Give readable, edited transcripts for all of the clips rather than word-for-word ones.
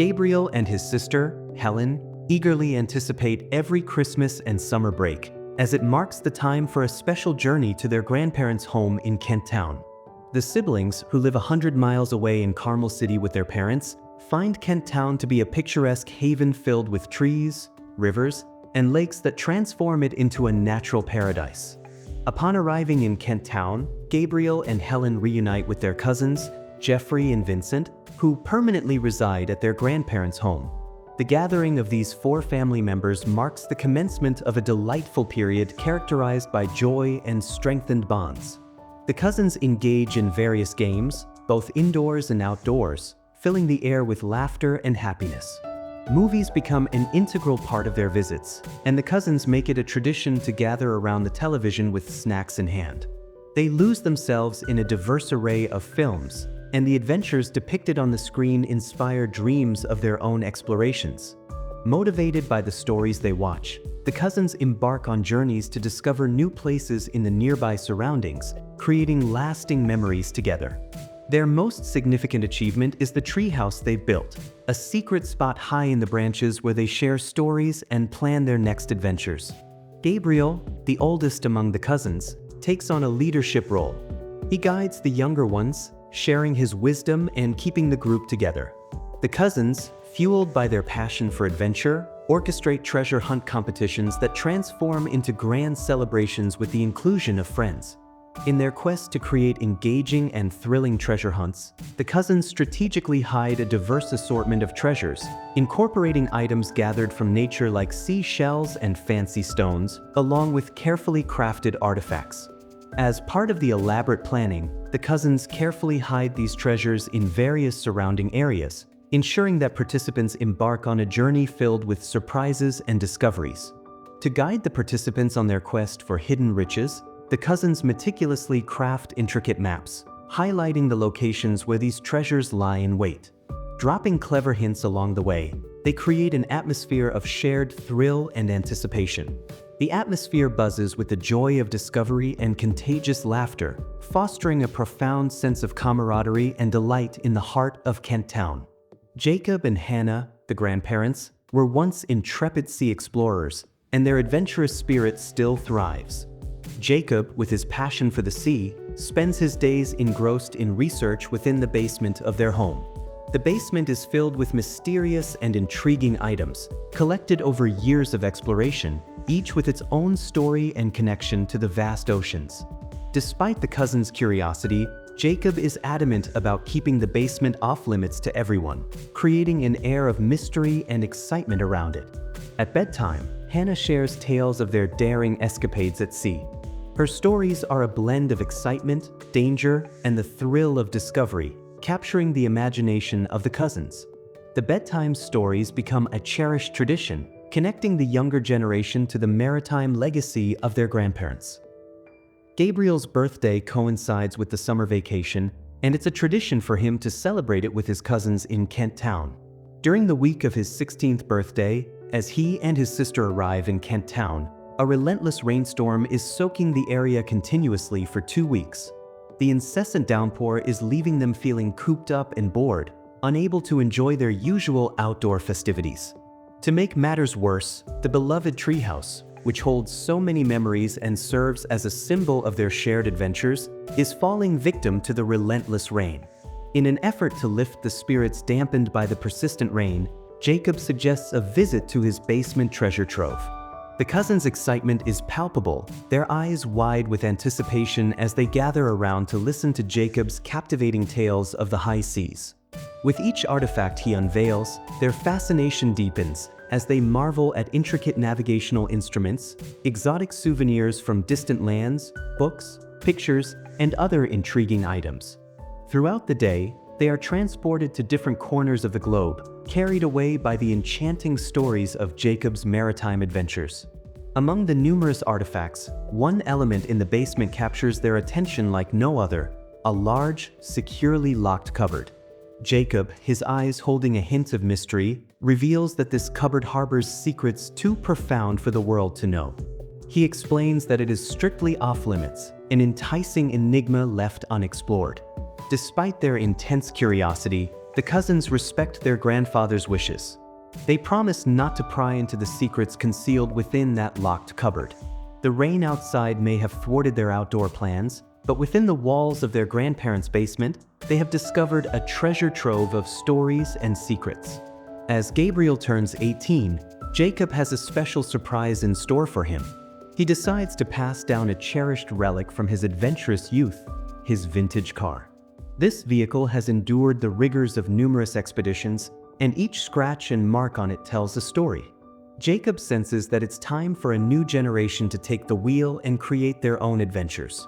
Gabriel and his sister, Helen, eagerly anticipate every Christmas and summer break, as it marks the time for a special journey to their grandparents' home in Kent Town. The siblings, who live 100 miles away in Carmel City with their parents, find Kent Town to be a picturesque haven filled with trees, rivers, and lakes that transform it into a natural paradise. Upon arriving in Kent Town, Gabriel and Helen reunite with their cousins, Jeffrey and Vincent, who permanently reside at their grandparents' home. The gathering of these four family members marks the commencement of a delightful period characterized by joy and strengthened bonds. The cousins engage in various games, both indoors and outdoors, filling the air with laughter and happiness. Movies become an integral part of their visits, and the cousins make it a tradition to gather around the television with snacks in hand. They lose themselves in a diverse array of films, and the adventures depicted on the screen inspire dreams of their own explorations. Motivated by the stories they watch, the cousins embark on journeys to discover new places in the nearby surroundings, creating lasting memories together. Their most significant achievement is the treehouse they've built, a secret spot high in the branches where they share stories and plan their next adventures. Gabriel, the oldest among the cousins, takes on a leadership role. He guides the younger ones, sharing his wisdom and keeping the group together. The cousins, fueled by their passion for adventure, orchestrate treasure hunt competitions that transform into grand celebrations with the inclusion of friends. In their quest to create engaging and thrilling treasure hunts, the cousins strategically hide a diverse assortment of treasures, incorporating items gathered from nature like seashells and fancy stones, along with carefully crafted artifacts. As part of the elaborate planning, the cousins carefully hide these treasures in various surrounding areas, ensuring that participants embark on a journey filled with surprises and discoveries. To guide the participants on their quest for hidden riches, the cousins meticulously craft intricate maps, highlighting the locations where these treasures lie in wait. Dropping clever hints along the way, they create an atmosphere of shared thrill and anticipation. The atmosphere buzzes with the joy of discovery and contagious laughter, fostering a profound sense of camaraderie and delight in the heart of Kent Town. Jacob and Hannah, the grandparents, were once intrepid sea explorers, and their adventurous spirit still thrives. Jacob, with his passion for the sea, spends his days engrossed in research within the basement of their home. The basement is filled with mysterious and intriguing items, collected over years of exploration, each with its own story and connection to the vast oceans. Despite the cousins' curiosity, Jacob is adamant about keeping the basement off-limits to everyone, creating an air of mystery and excitement around it. At bedtime, Hannah shares tales of their daring escapades at sea. Her stories are a blend of excitement, danger, and the thrill of discovery, capturing the imagination of the cousins. The bedtime stories become a cherished tradition, connecting the younger generation to the maritime legacy of their grandparents. Gabriel's birthday coincides with the summer vacation, and it's a tradition for him to celebrate it with his cousins in Kent Town. During the week of his 16th birthday, as he and his sister arrive in Kent Town, a relentless rainstorm is soaking the area continuously for 2 weeks. The incessant downpour is leaving them feeling cooped up and bored, unable to enjoy their usual outdoor festivities. To make matters worse, the beloved treehouse, which holds so many memories and serves as a symbol of their shared adventures, is falling victim to the relentless rain. In an effort to lift the spirits dampened by the persistent rain, Jacob suggests a visit to his basement treasure trove. The cousins' excitement is palpable, their eyes wide with anticipation as they gather around to listen to Jacob's captivating tales of the high seas. With each artifact he unveils, their fascination deepens as they marvel at intricate navigational instruments, exotic souvenirs from distant lands, books, pictures, and other intriguing items. Throughout the day, they are transported to different corners of the globe, carried away by the enchanting stories of Jacob's maritime adventures. Among the numerous artifacts, one element in the basement captures their attention like no other: a large, securely locked cupboard. Jacob, his eyes holding a hint of mystery, reveals that this cupboard harbors secrets too profound for the world to know. He explains that it is strictly off-limits, an enticing enigma left unexplored. Despite their intense curiosity, The cousins respect their grandfather's wishes. They promise not to pry into the secrets concealed within that locked cupboard. The rain outside may have thwarted their outdoor plans, but within the walls of their grandparents' basement, they have discovered a treasure trove of stories and secrets. As Gabriel turns 18, Jacob has a special surprise in store for him. He decides to pass down a cherished relic from his adventurous youth, his vintage car. This vehicle has endured the rigors of numerous expeditions, and each scratch and mark on it tells a story. Jacob senses that it's time for a new generation to take the wheel and create their own adventures.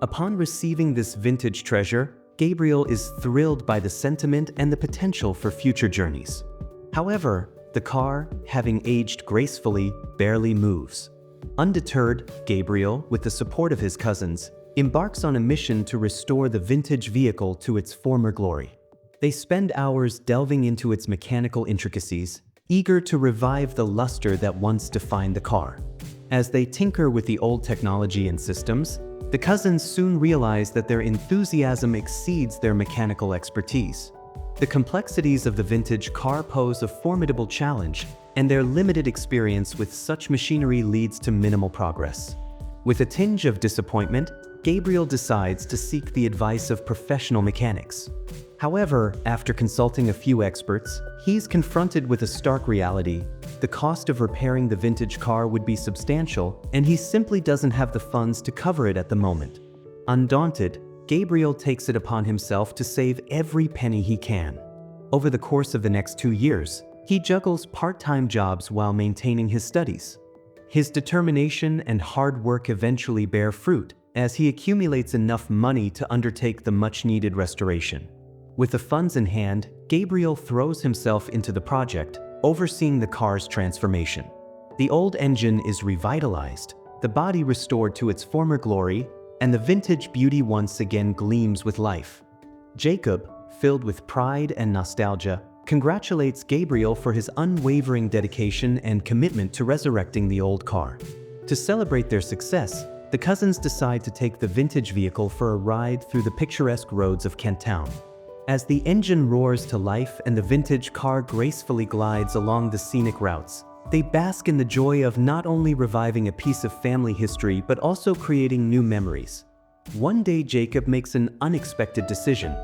Upon receiving this vintage treasure, Gabriel is thrilled by the sentiment and the potential for future journeys. However, the car, having aged gracefully, barely moves. Undeterred, Gabriel, with the support of his cousins, embarks on a mission to restore the vintage vehicle to its former glory. They spend hours delving into its mechanical intricacies, eager to revive the luster that once defined the car. As they tinker with the old technology and systems, the cousins soon realize that their enthusiasm exceeds their mechanical expertise. The complexities of the vintage car pose a formidable challenge, and their limited experience with such machinery leads to minimal progress. With a tinge of disappointment, Gabriel decides to seek the advice of professional mechanics. However, after consulting a few experts, he's confronted with a stark reality. The cost of repairing the vintage car would be substantial, and he simply doesn't have the funds to cover it at the moment. Undaunted, Gabriel takes it upon himself to save every penny he can. Over the course of the next 2 years, he juggles part-time jobs while maintaining his studies. His determination and hard work eventually bear fruit as he accumulates enough money to undertake the much-needed restoration. With the funds in hand, Gabriel throws himself into the project, overseeing the car's transformation. The old engine is revitalized, the body restored to its former glory, and the vintage beauty once again gleams with life. Jacob, filled with pride and nostalgia, congratulates Gabriel for his unwavering dedication and commitment to resurrecting the old car. To celebrate their success, the cousins decide to take the vintage vehicle for a ride through the picturesque roads of Kent Town. As the engine roars to life and the vintage car gracefully glides along the scenic routes, they bask in the joy of not only reviving a piece of family history but also creating new memories. One day, Jacob makes an unexpected decision.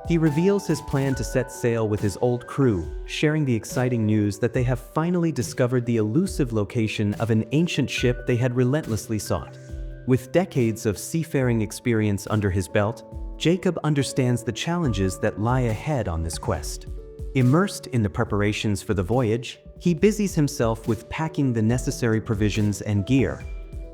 He reveals his plan to set sail with his old crew, sharing the exciting news that they have finally discovered the elusive location of an ancient ship they had relentlessly sought. With decades of seafaring experience under his belt, Jacob understands the challenges that lie ahead on this quest. Immersed in the preparations for the voyage, he busies himself with packing the necessary provisions and gear.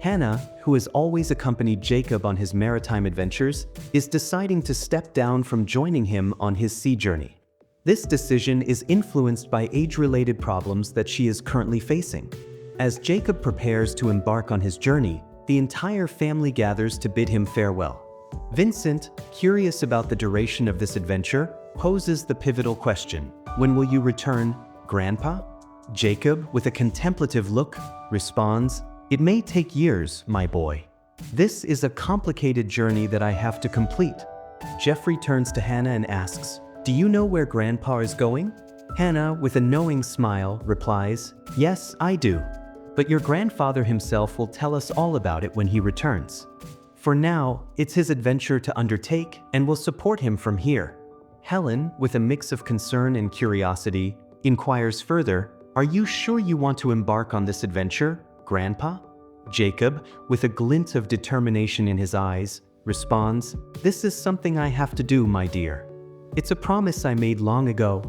Hannah, who has always accompanied Jacob on his maritime adventures, is deciding to step down from joining him on his sea journey. This decision is influenced by age-related problems that she is currently facing. As Jacob prepares to embark on his journey, the entire family gathers to bid him farewell. Vincent, curious about the duration of this adventure, poses the pivotal question: "When will you return, Grandpa?" Jacob, with a contemplative look, responds, "It may take years, my boy. This is a complicated journey that I have to complete." Jeffrey turns to Hannah and asks, "Do you know where Grandpa is going?" Hannah, with a knowing smile, replies, "Yes, I do. But your grandfather himself will tell us all about it when he returns. For now, it's his adventure to undertake, and we'll support him from here." Helen, with a mix of concern and curiosity, inquires further, "Are you sure you want to embark on this adventure, Grandpa?" Jacob, with a glint of determination in his eyes, responds, "This is something I have to do, my dear. It's a promise I made long ago."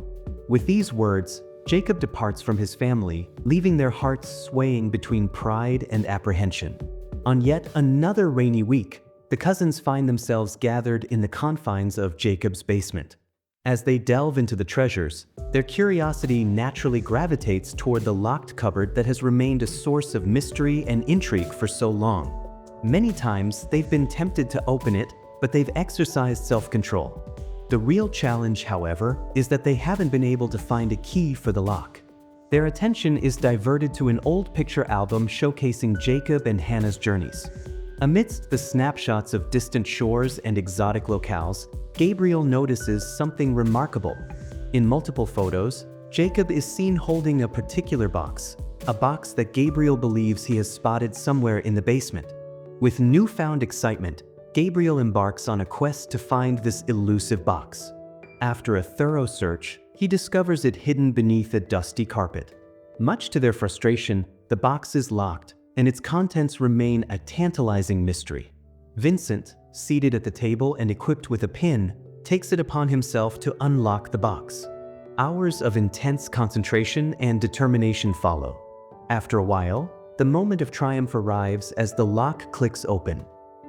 With these words, Jacob departs from his family, leaving their hearts swaying between pride and apprehension. On yet another rainy week, the cousins find themselves gathered in the confines of Jacob's basement. As they delve into the treasures, their curiosity naturally gravitates toward the locked cupboard that has remained a source of mystery and intrigue for so long. Many times, they've been tempted to open it, but they've exercised self-control. The real challenge, however, is that they haven't been able to find a key for the lock. Their attention is diverted to an old picture album showcasing Jacob and Hannah's journeys. Amidst the snapshots of distant shores and exotic locales, Gabriel notices something remarkable. In multiple photos, Jacob is seen holding a particular box, a box that Gabriel believes he has spotted somewhere in the basement. With newfound excitement, Gabriel embarks on a quest to find this elusive box. After a thorough search, he discovers it hidden beneath a dusty carpet. Much to their frustration, the box is locked, and its contents remain a tantalizing mystery. Vincent, seated at the table and equipped with a pin, takes it upon himself to unlock the box. Hours of intense concentration and determination follow. After a while, the moment of triumph arrives as the lock clicks open.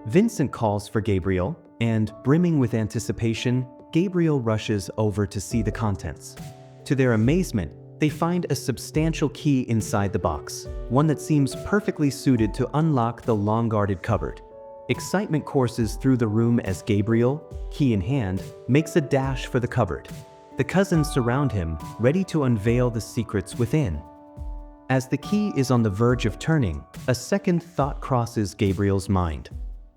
Vincent calls for Gabriel, and, brimming with anticipation, Gabriel rushes over to see the contents. To their amazement, they find a substantial key inside the box, one that seems perfectly suited to unlock the long-guarded cupboard. Excitement courses through the room as Gabriel, key in hand, makes a dash for the cupboard. The cousins surround him, ready to unveil the secrets within. As the key is on the verge of turning, a second thought crosses Gabriel's mind.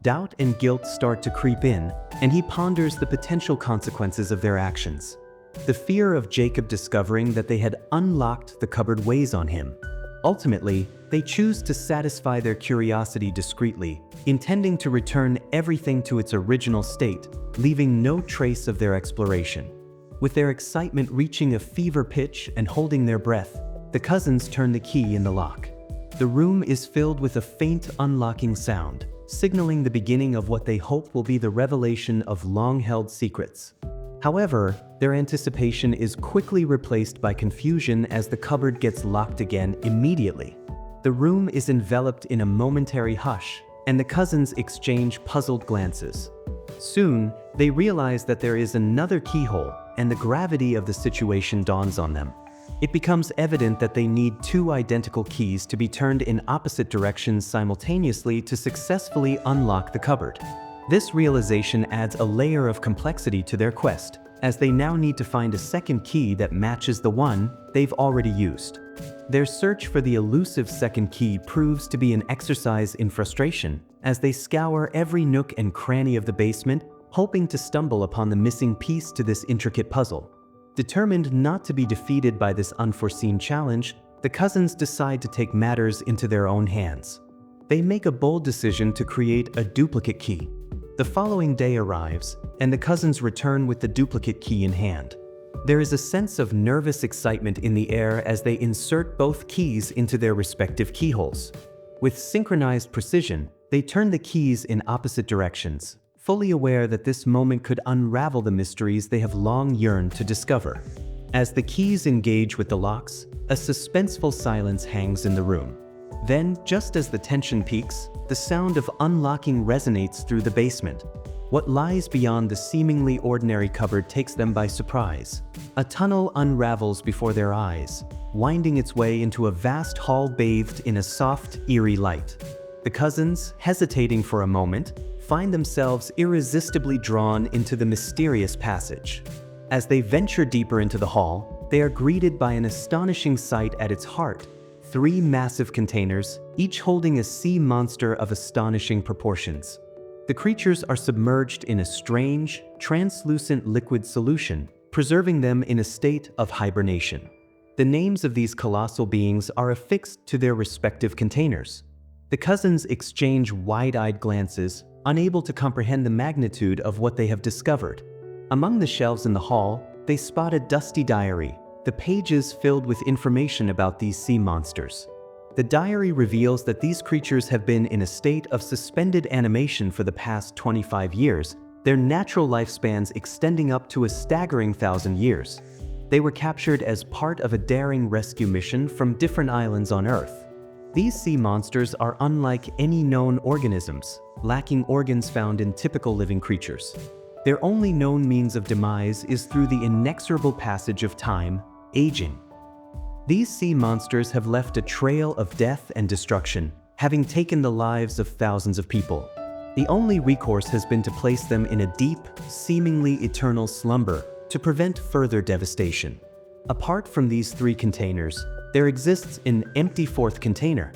Doubt and guilt start to creep in, and he ponders the potential consequences of their actions. The fear of Jacob discovering that they had unlocked the cupboard weighs on him. Ultimately, they choose to satisfy their curiosity discreetly, intending to return everything to its original state, leaving no trace of their exploration. With their excitement reaching a fever pitch and holding their breath, the cousins turn the key in the lock. The room is filled with a faint unlocking sound, signaling the beginning of what they hope will be the revelation of long-held secrets. However, their anticipation is quickly replaced by confusion as the cupboard gets locked again immediately. The room is enveloped in a momentary hush, and the cousins exchange puzzled glances. Soon, they realize that there is another keyhole, and the gravity of the situation dawns on them. It becomes evident that they need two identical keys to be turned in opposite directions simultaneously to successfully unlock the cupboard. This realization adds a layer of complexity to their quest, as they now need to find a second key that matches the one they've already used. Their search for the elusive second key proves to be an exercise in frustration, as they scour every nook and cranny of the basement, hoping to stumble upon the missing piece to this intricate puzzle. Determined not to be defeated by this unforeseen challenge, the cousins decide to take matters into their own hands. They make a bold decision to create a duplicate key. The following day arrives, and the cousins return with the duplicate key in hand. There is a sense of nervous excitement in the air as they insert both keys into their respective keyholes. With synchronized precision, they turn the keys in opposite directions, fully aware that this moment could unravel the mysteries they have long yearned to discover. As the keys engage with the locks, a suspenseful silence hangs in the room. Then, just as the tension peaks, the sound of unlocking resonates through the basement. What lies beyond the seemingly ordinary cupboard takes them by surprise. A tunnel unravels before their eyes, winding its way into a vast hall bathed in a soft, eerie light. The cousins, hesitating for a moment, find themselves irresistibly drawn into the mysterious passage. As they venture deeper into the hall, they are greeted by an astonishing sight at its heart: 3 massive containers, each holding a sea monster of astonishing proportions. The creatures are submerged in a strange, translucent liquid solution, preserving them in a state of hibernation. The names of these colossal beings are affixed to their respective containers. The cousins exchange wide-eyed glances, unable to comprehend the magnitude of what they have discovered. Among the shelves in the hall, they spot a dusty diary, the pages filled with information about these sea monsters. The diary reveals that these creatures have been in a state of suspended animation for the past 25 years, their natural lifespans extending up to a staggering 1,000 years. They were captured as part of a daring rescue mission from different islands on Earth. These sea monsters are unlike any known organisms, lacking organs found in typical living creatures. Their only known means of demise is through the inexorable passage of time, aging. These sea monsters have left a trail of death and destruction, having taken the lives of thousands of people. The only recourse has been to place them in a deep, seemingly eternal slumber to prevent further devastation. Apart from these 3 containers, there exists an empty 4th container.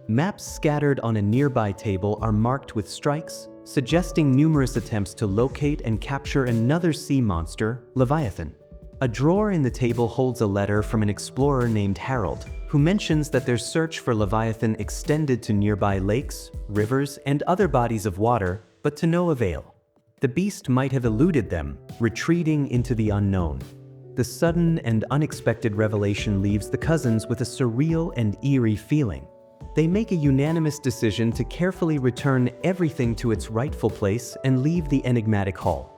Maps scattered on a nearby table are marked with strikes, suggesting numerous attempts to locate and capture another sea monster, Leviathan. A drawer in the table holds a letter from an explorer named Harold, who mentions that their search for Leviathan extended to nearby lakes, rivers, and other bodies of water, but to no avail. The beast might have eluded them, retreating into the unknown. The sudden and unexpected revelation leaves the cousins with a surreal and eerie feeling. They make a unanimous decision to carefully return everything to its rightful place and leave the enigmatic hall.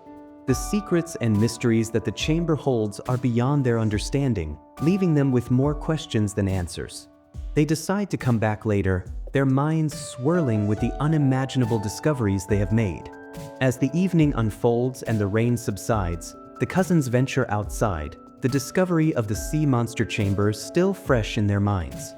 The secrets and mysteries that the chamber holds are beyond their understanding, leaving them with more questions than answers. They decide to come back later, their minds swirling with the unimaginable discoveries they have made. As the evening unfolds and the rain subsides, the cousins venture outside, the discovery of the sea monster chamber still fresh in their minds.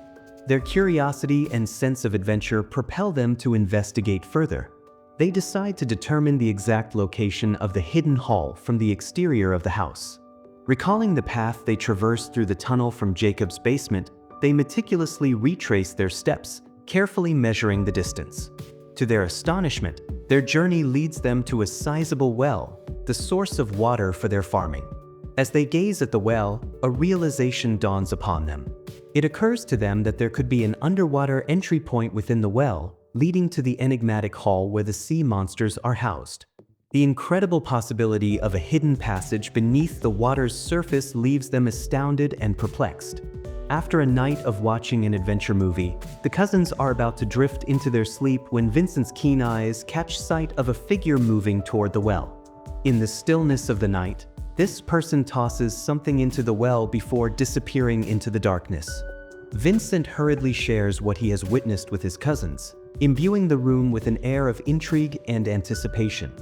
Their curiosity and sense of adventure propel them to investigate further. They decide to determine the exact location of the hidden hall from the exterior of the house. Recalling the path they traversed through the tunnel from Jacob's basement, they meticulously retrace their steps, carefully measuring the distance. To their astonishment, their journey leads them to a sizable well, the source of water for their farming. As they gaze at the well, a realization dawns upon them. It occurs to them that there could be an underwater entry point within the well, leading to the enigmatic hall where the sea monsters are housed. The incredible possibility of a hidden passage beneath the water's surface leaves them astounded and perplexed. After a night of watching an adventure movie, the cousins are about to drift into their sleep when Vincent's keen eyes catch sight of a figure moving toward the well. In the stillness of the night, this person tosses something into the well before disappearing into the darkness. Vincent hurriedly shares what he has witnessed with his cousins, imbuing the room with an air of intrigue and anticipation.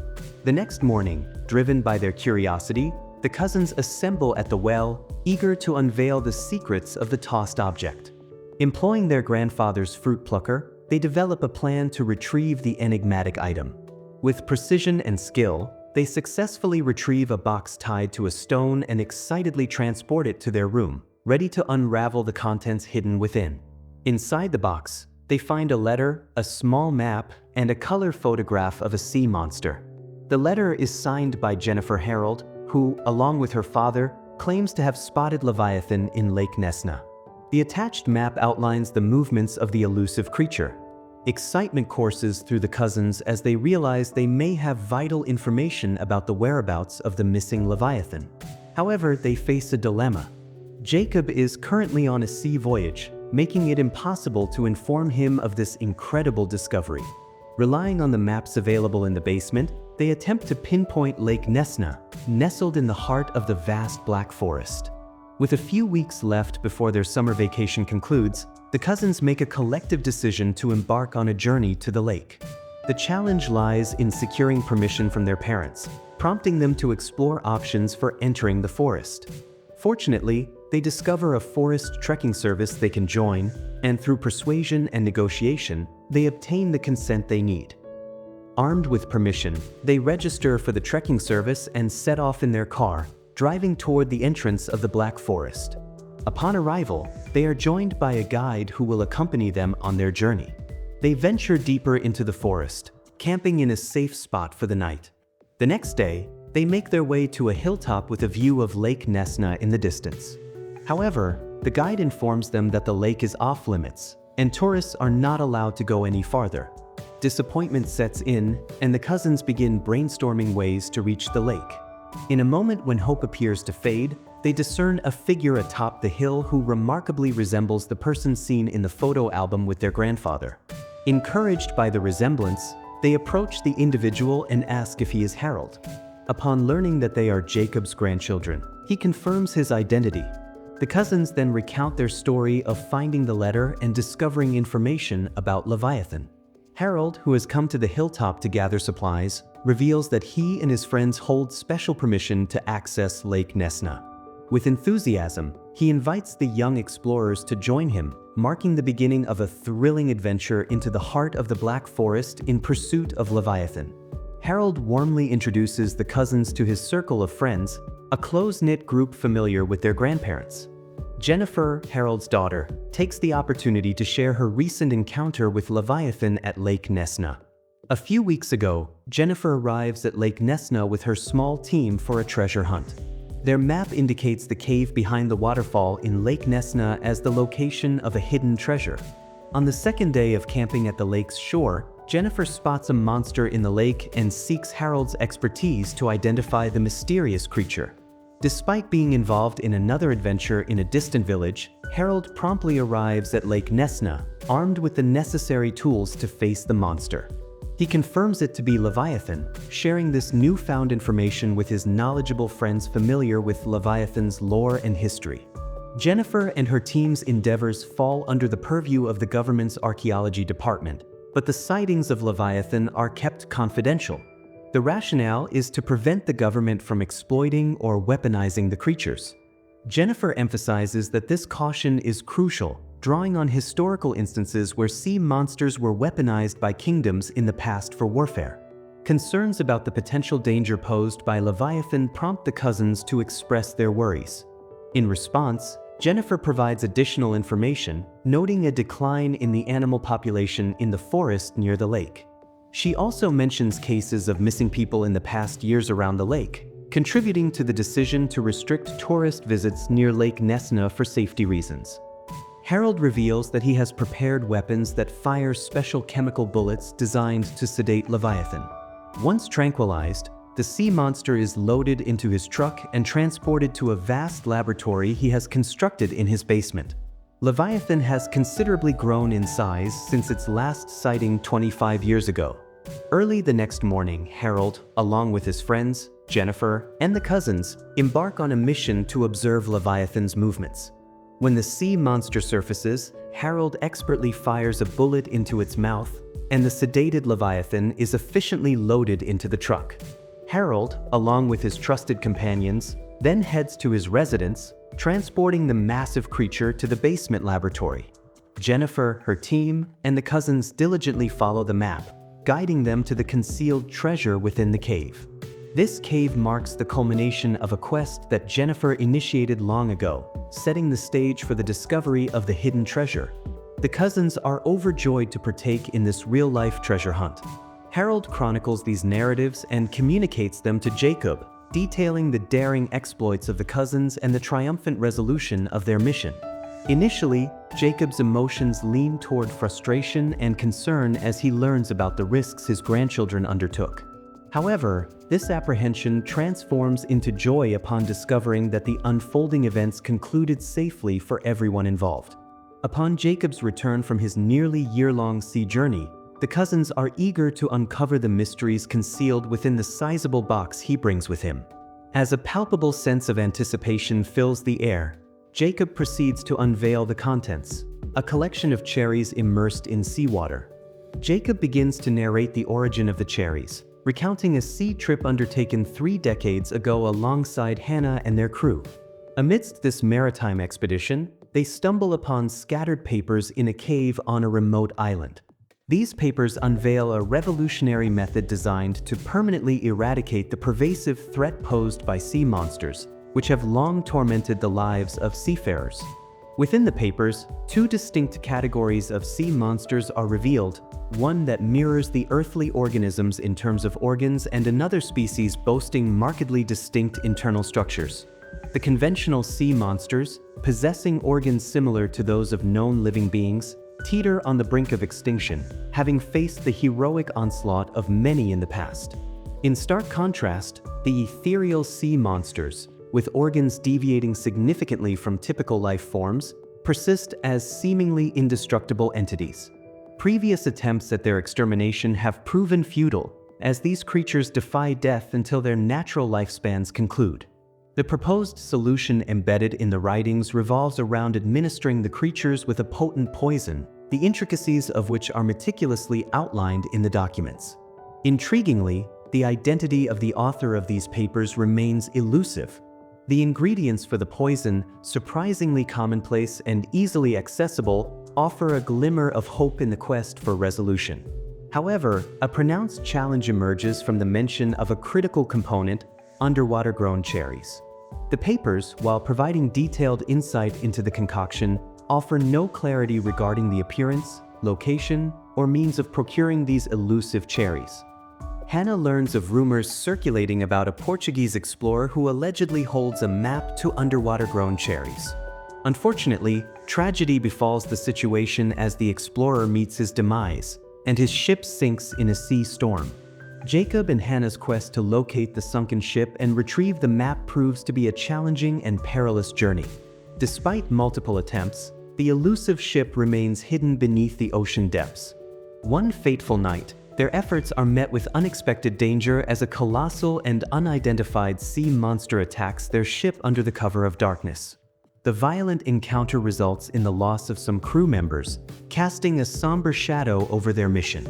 The next morning, driven by their curiosity, the cousins assemble at the well, eager to unveil the secrets of the tossed object. Employing their grandfather's fruit plucker, they develop a plan to retrieve the enigmatic item. With precision and skill, they successfully retrieve a box tied to a stone and excitedly transport it to their room, ready to unravel the contents hidden within. Inside the box, they find a letter, a small map, and a color photograph of a sea monster. The letter is signed by Jennifer Harold, who, along with her father, claims to have spotted Leviathan in Lake Nessna. The attached map outlines the movements of the elusive creature. Excitement courses through the cousins as they realize they may have vital information about the whereabouts of the missing Leviathan. However, they face a dilemma. Jacob is currently on a sea voyage, making it impossible to inform him of this incredible discovery. Relying on the maps available in the basement, they attempt to pinpoint Lake Nessna, nestled in the heart of the vast Black Forest. With a few weeks left before their summer vacation concludes, the cousins make a collective decision to embark on a journey to the lake. The challenge lies in securing permission from their parents, prompting them to explore options for entering the forest. Fortunately, they discover a forest trekking service they can join, and through persuasion and negotiation, they obtain the consent they need. Armed with permission, they register for the trekking service and set off in their car, driving toward the entrance of the Black Forest. Upon arrival, they are joined by a guide who will accompany them on their journey. They venture deeper into the forest, camping in a safe spot for the night. The next day, they make their way to a hilltop with a view of Lake Nessna in the distance. However, the guide informs them that the lake is off-limits, and tourists are not allowed to go any farther. Disappointment sets in, and the cousins begin brainstorming ways to reach the lake. In a moment when hope appears to fade, they discern a figure atop the hill who remarkably resembles the person seen in the photo album with their grandfather. Encouraged by the resemblance, they approach the individual and ask if he is Harold. Upon learning that they are Jacob's grandchildren, he confirms his identity. The cousins then recount their story of finding the letter and discovering information about Leviathan. Harold, who has come to the hilltop to gather supplies, reveals that he and his friends hold special permission to access Lake Nessna. With enthusiasm, he invites the young explorers to join him, marking the beginning of a thrilling adventure into the heart of the Black Forest in pursuit of Leviathan. Harold warmly introduces the cousins to his circle of friends, a close-knit group familiar with their grandparents. Jennifer, Harold's daughter, takes the opportunity to share her recent encounter with Leviathan at Lake Nessna. A few weeks ago, Jennifer arrives at Lake Nessna with her small team for a treasure hunt. Their map indicates the cave behind the waterfall in Lake Nesna as the location of a hidden treasure. On the second day of camping at the lake's shore, Jennifer spots a monster in the lake and seeks Harold's expertise to identify the mysterious creature. Despite being involved in another adventure in a distant village, Harold promptly arrives at Lake Nesna, armed with the necessary tools to face the monster. He confirms it to be Leviathan, sharing this newfound information with his knowledgeable friends familiar with Leviathan's lore and history. Jennifer and her team's endeavors fall under the purview of the government's archaeology department, but the sightings of Leviathan are kept confidential. The rationale is to prevent the government from exploiting or weaponizing the creatures. Jennifer emphasizes that this caution is crucial, drawing on historical instances where sea monsters were weaponized by kingdoms in the past for warfare. Concerns about the potential danger posed by Leviathan prompt the cousins to express their worries. In response, Jennifer provides additional information, noting a decline in the animal population in the forest near the lake. She also mentions cases of missing people in the past years around the lake, contributing to the decision to restrict tourist visits near Lake Nesna for safety reasons. Harold reveals that he has prepared weapons that fire special chemical bullets designed to sedate Leviathan. Once tranquilized, the sea monster is loaded into his truck and transported to a vast laboratory he has constructed in his basement. Leviathan has considerably grown in size since its last sighting 25 years ago. Early the next morning, Harold, along with his friends, Jennifer, and the cousins, embark on a mission to observe Leviathan's movements. When the sea monster surfaces, Harold expertly fires a bullet into its mouth, and the sedated Leviathan is efficiently loaded into the truck. Harold, along with his trusted companions, then heads to his residence, transporting the massive creature to the basement laboratory. Jennifer, her team, and the cousins diligently follow the map, guiding them to the concealed treasure within the cave. This cave marks the culmination of a quest that Jennifer initiated long ago, setting the stage for the discovery of the hidden treasure. The cousins are overjoyed to partake in this real-life treasure hunt. Harold chronicles these narratives and communicates them to Jacob, detailing the daring exploits of the cousins and the triumphant resolution of their mission. Initially, Jacob's emotions lean toward frustration and concern as he learns about the risks his grandchildren undertook. However, this apprehension transforms into joy upon discovering that the unfolding events concluded safely for everyone involved. Upon Jacob's return from his nearly year-long sea journey, the cousins are eager to uncover the mysteries concealed within the sizable box he brings with him. As a palpable sense of anticipation fills the air, Jacob proceeds to unveil the contents, a collection of cherries immersed in seawater. Jacob begins to narrate the origin of the cherries, recounting a sea trip undertaken 3 decades ago alongside Hannah and their crew. Amidst this maritime expedition, they stumble upon scattered papers in a cave on a remote island. These papers unveil a revolutionary method designed to permanently eradicate the pervasive threat posed by sea monsters, which have long tormented the lives of seafarers. Within the papers, 2 distinct categories of sea monsters are revealed, one that mirrors the earthly organisms in terms of organs and another species boasting markedly distinct internal structures. The conventional sea monsters, possessing organs similar to those of known living beings, teeter on the brink of extinction, having faced the heroic onslaught of many in the past. In stark contrast, the ethereal sea monsters, with organs deviating significantly from typical life forms, persist as seemingly indestructible entities. Previous attempts at their extermination have proven futile, as these creatures defy death until their natural lifespans conclude. The proposed solution embedded in the writings revolves around administering the creatures with a potent poison, the intricacies of which are meticulously outlined in the documents. Intriguingly, the identity of the author of these papers remains elusive. The ingredients for the poison, surprisingly commonplace and easily accessible, offer a glimmer of hope in the quest for resolution. However, a pronounced challenge emerges from the mention of a critical component: underwater-grown cherries. The papers, while providing detailed insight into the concoction, offer no clarity regarding the appearance, location, or means of procuring these elusive cherries. Hannah learns of rumors circulating about a Portuguese explorer who allegedly holds a map to underwater-grown cherries. Unfortunately, tragedy befalls the situation as the explorer meets his demise, and his ship sinks in a sea storm. Jacob and Hannah's quest to locate the sunken ship and retrieve the map proves to be a challenging and perilous journey. Despite multiple attempts, the elusive ship remains hidden beneath the ocean depths. One fateful night, their efforts are met with unexpected danger as a colossal and unidentified sea monster attacks their ship under the cover of darkness. The violent encounter results in the loss of some crew members, casting a somber shadow over their mission.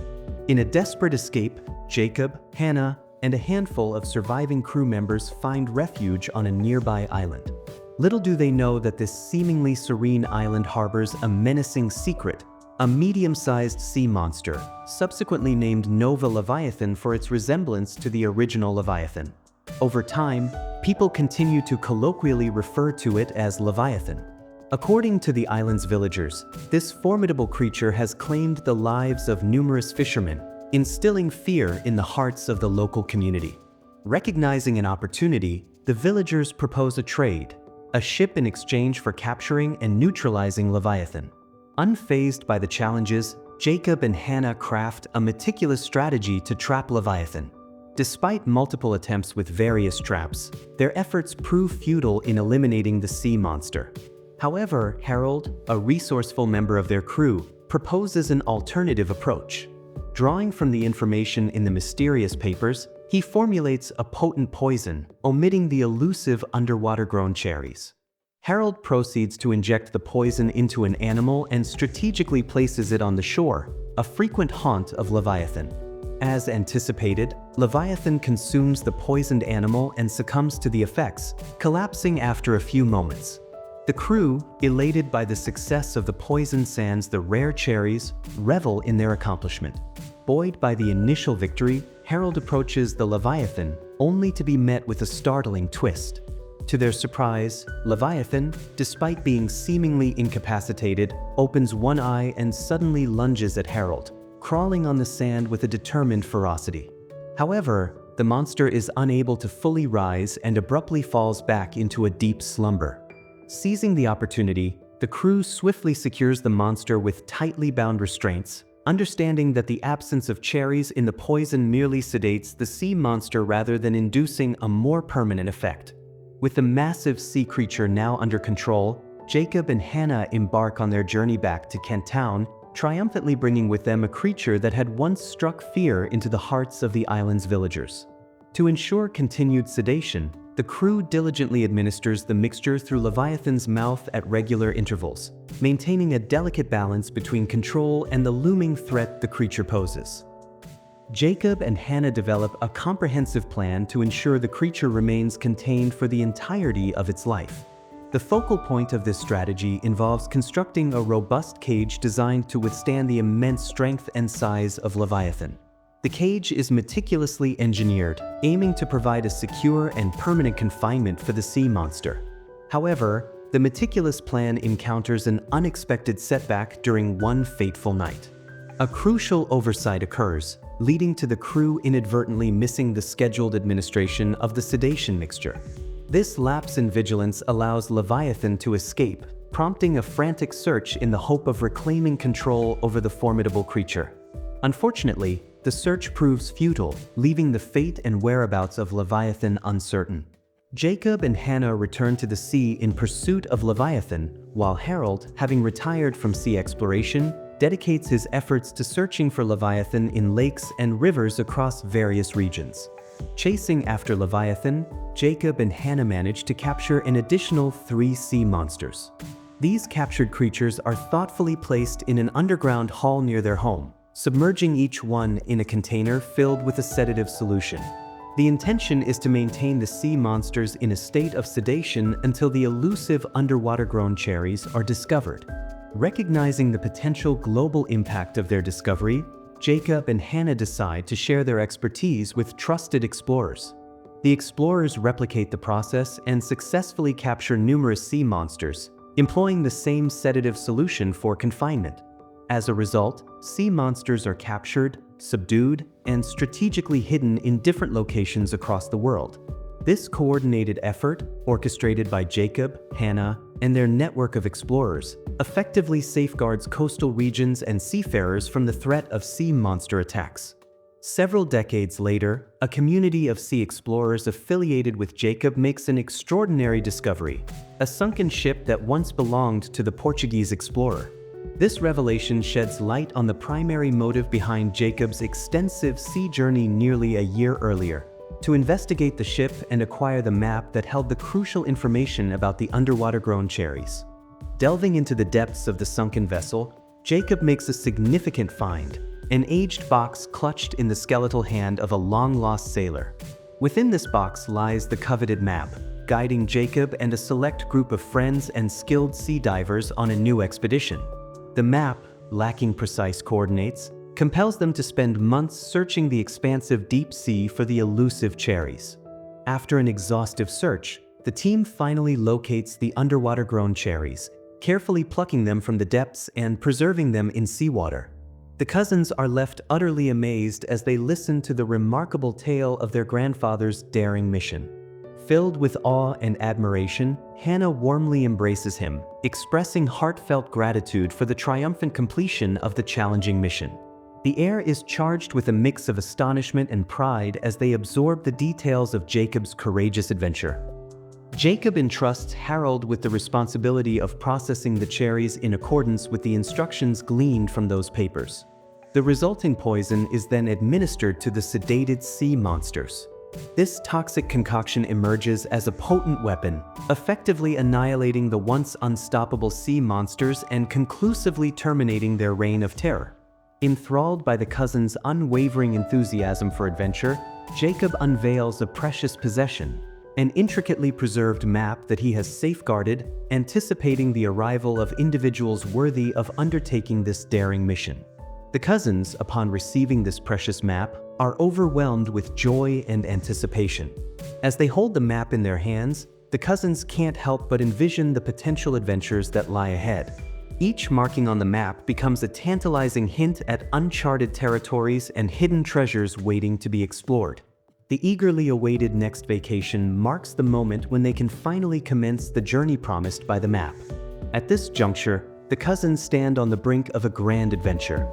In a desperate escape, Jacob, Hannah, and a handful of surviving crew members find refuge on a nearby island. Little do they know that this seemingly serene island harbors a menacing secret, a medium-sized sea monster, subsequently named Nova Leviathan for its resemblance to the original Leviathan. Over time, people continue to colloquially refer to it as Leviathan. According to the island's villagers, this formidable creature has claimed the lives of numerous fishermen, instilling fear in the hearts of the local community. Recognizing an opportunity, the villagers propose a trade, a ship in exchange for capturing and neutralizing Leviathan. Unfazed by the challenges, Jacob and Hannah craft a meticulous strategy to trap Leviathan. Despite multiple attempts with various traps, their efforts prove futile in eliminating the sea monster. However, Harold, a resourceful member of their crew, proposes an alternative approach. Drawing from the information in the mysterious papers, he formulates a potent poison, omitting the elusive underwater-grown cherries. Harold proceeds to inject the poison into an animal and strategically places it on the shore, a frequent haunt of Leviathan. As anticipated, Leviathan consumes the poisoned animal and succumbs to the effects, collapsing after a few moments. The crew, elated by the success of the poison sans the rare cherries, revel in their accomplishment. Buoyed by the initial victory, Harold approaches the Leviathan, only to be met with a startling twist. To their surprise, Leviathan, despite being seemingly incapacitated, opens one eye and suddenly lunges at Harold, crawling on the sand with a determined ferocity. However, the monster is unable to fully rise and abruptly falls back into a deep slumber. Seizing the opportunity, the crew swiftly secures the monster with tightly bound restraints, understanding that the absence of cherries in the poison merely sedates the sea monster rather than inducing a more permanent effect. With the massive sea creature now under control, Jacob and Hannah embark on their journey back to Kent Town, triumphantly bringing with them a creature that had once struck fear into the hearts of the island's villagers. To ensure continued sedation, the crew diligently administers the mixture through Leviathan's mouth at regular intervals, maintaining a delicate balance between control and the looming threat the creature poses. Jacob and Hannah develop a comprehensive plan to ensure the creature remains contained for the entirety of its life. The focal point of this strategy involves constructing a robust cage designed to withstand the immense strength and size of Leviathan. The cage is meticulously engineered, aiming to provide a secure and permanent confinement for the sea monster. However, the meticulous plan encounters an unexpected setback during one fateful night. A crucial oversight occurs, leading to the crew inadvertently missing the scheduled administration of the sedation mixture. This lapse in vigilance allows Leviathan to escape, prompting a frantic search in the hope of reclaiming control over the formidable creature. Unfortunately, the search proves futile, leaving the fate and whereabouts of Leviathan uncertain. Jacob and Hannah return to the sea in pursuit of Leviathan, while Harold, having retired from sea exploration, dedicates his efforts to searching for Leviathan in lakes and rivers across various regions. Chasing after Leviathan, Jacob and Hannah manage to capture an additional 3 sea monsters. These captured creatures are thoughtfully placed in an underground hall near their home, submerging each one in a container filled with a sedative solution. The intention is to maintain the sea monsters in a state of sedation until the elusive underwater-grown cherries are discovered. Recognizing the potential global impact of their discovery, Jacob and Hannah decide to share their expertise with trusted explorers. The explorers replicate the process and successfully capture numerous sea monsters, employing the same sedative solution for confinement. As a result, sea monsters are captured, subdued, and strategically hidden in different locations across the world. This coordinated effort, orchestrated by Jacob, Hannah, and their network of explorers, effectively safeguards coastal regions and seafarers from the threat of sea monster attacks. Several decades later, a community of sea explorers affiliated with Jacob makes an extraordinary discovery: a sunken ship that once belonged to the Portuguese explorer. This revelation sheds light on the primary motive behind Jacob's extensive sea journey nearly a year earlier: to investigate the ship and acquire the map that held the crucial information about the underwater-grown cherries. Delving into the depths of the sunken vessel, Jacob makes a significant find: an aged box clutched in the skeletal hand of a long-lost sailor. Within this box lies the coveted map, guiding Jacob and a select group of friends and skilled sea divers on a new expedition. The map, lacking precise coordinates, compels them to spend months searching the expansive deep sea for the elusive cherries. After an exhaustive search, the team finally locates the underwater-grown cherries, carefully plucking them from the depths and preserving them in seawater. The cousins are left utterly amazed as they listen to the remarkable tale of their grandfather's daring mission. Filled with awe and admiration, Hannah warmly embraces him, expressing heartfelt gratitude for the triumphant completion of the challenging mission. The air is charged with a mix of astonishment and pride as they absorb the details of Jacob's courageous adventure. Jacob entrusts Harold with the responsibility of processing the cherries in accordance with the instructions gleaned from those papers. The resulting poison is then administered to the sedated sea monsters. This toxic concoction emerges as a potent weapon, effectively annihilating the once unstoppable sea monsters and conclusively terminating their reign of terror. Enthralled by the cousins' unwavering enthusiasm for adventure, Jacob unveils a precious possession: an intricately preserved map that he has safeguarded, anticipating the arrival of individuals worthy of undertaking this daring mission. The cousins, upon receiving this precious map, are overwhelmed with joy and anticipation. As they hold the map in their hands, the cousins can't help but envision the potential adventures that lie ahead. Each marking on the map becomes a tantalizing hint at uncharted territories and hidden treasures waiting to be explored. The eagerly awaited next vacation marks the moment when they can finally commence the journey promised by the map. At this juncture, the cousins stand on the brink of a grand adventure.